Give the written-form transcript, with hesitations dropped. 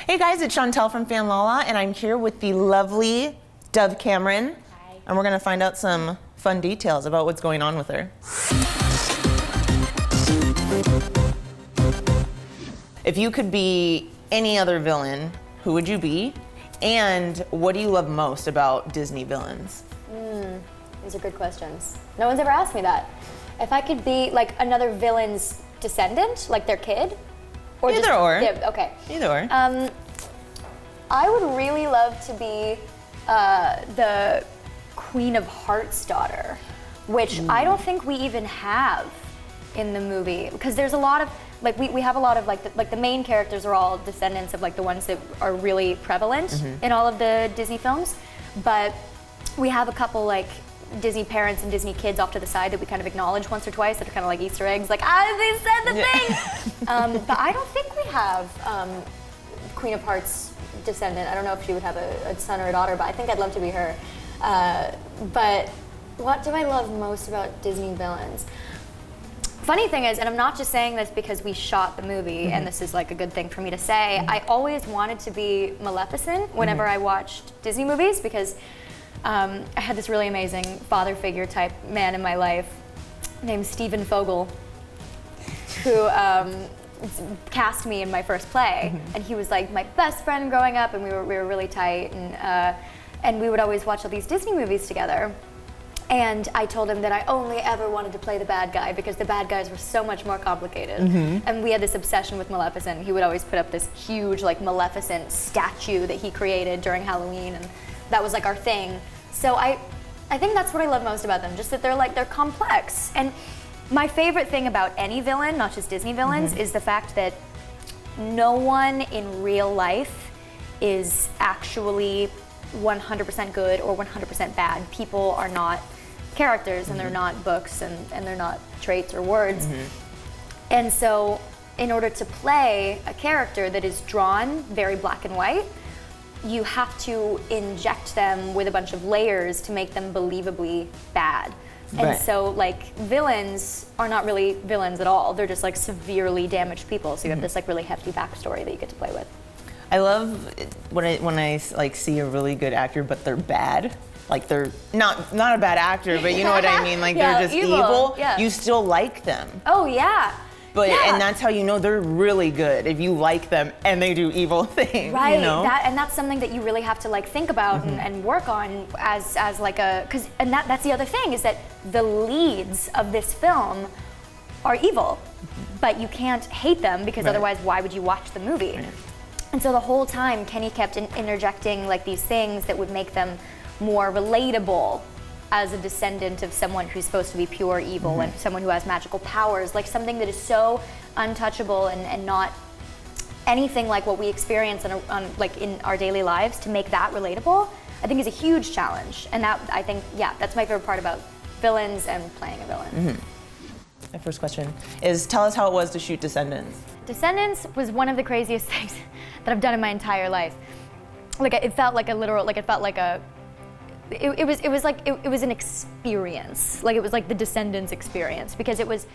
Hey guys, it's Chantel from Fanlala, and I'm here with the lovely Dove Cameron. Hi. And we're gonna find out some fun details about what's going on with her. If you could be any other villain, who would you be? And what do you love most about Disney villains? These are good questions. No one's ever asked me that. If I could be like another villain's descendant, like their kid? Or Either or. Yeah, okay. Either or. I would really love to be the Queen of Hearts' daughter, which I don't think we even have in the movie, because there's a lot of, like, we have a lot of, like the main characters are all descendants of, like, the ones that are really prevalent in all of the Disney films, but we have a couple, like, Disney parents and Disney kids off to the side that we kind of acknowledge once or twice that are kind of like Easter eggs, like, they said the thing! But I don't think we have Queen of Hearts descendant. I don't know if she would have a son or a daughter, but I think I'd love to be her. But what do I love most about Disney villains? Funny thing is, and I'm not just saying this because we shot the movie, and this is like a good thing for me to say, I always wanted to be Maleficent whenever I watched Disney movies, because I had this really amazing father figure type man in my life named Stephen Fogel, who cast me in my first play, and he was like my best friend growing up, and we were really tight, and we would always watch all these Disney movies together. And I told him that I only ever wanted to play the bad guy because the bad guys were so much more complicated. And we had this obsession with Maleficent. He would always put up this huge, like, Maleficent statue that he created during Halloween, and that was like our thing. So I think that's what I love most about them, just that they're complex. And my favorite thing about any villain, not just Disney villains, is the fact that no one in real life is actually 100% good or 100% bad. People are not characters, and they're not books, and they're not traits or words. And so in order to play a character that is drawn very black and white, you have to inject them with a bunch of layers to make them believably bad. And so, like, villains are not really villains at all. They're just, like, severely damaged people. So you have this, like, really hefty backstory that you get to play with. I love when I like see a really good actor, but they're bad. Like, they're not a bad actor, but you know what I mean? Like, Yeah, they're just evil. Yeah. You still like them. Oh, yeah. But Yeah. and that's how you know they're really good, if you like them and they do evil things. Right, You know? and that's something that you really have to, like, think about and work on as like a, and that's the other thing, is that the leads of this film are evil, but you can't hate them because otherwise why would you watch the movie? And so the whole time Kenny kept interjecting, like, these things that would make them more relatable as a descendant of someone who's supposed to be pure evil and someone who has magical powers, like something that is so untouchable and not anything like what we experience like in our daily lives. To make that relatable, I think, is a huge challenge. And that, I think, that's my favorite part about villains and playing a villain. My first question is, tell us how it was to shoot Descendants. Descendants was one of the craziest things that I've done in my entire life. Like, it felt like a literal, like, it felt like a, it was an experience. Like, it was like the Descendants experience, because it was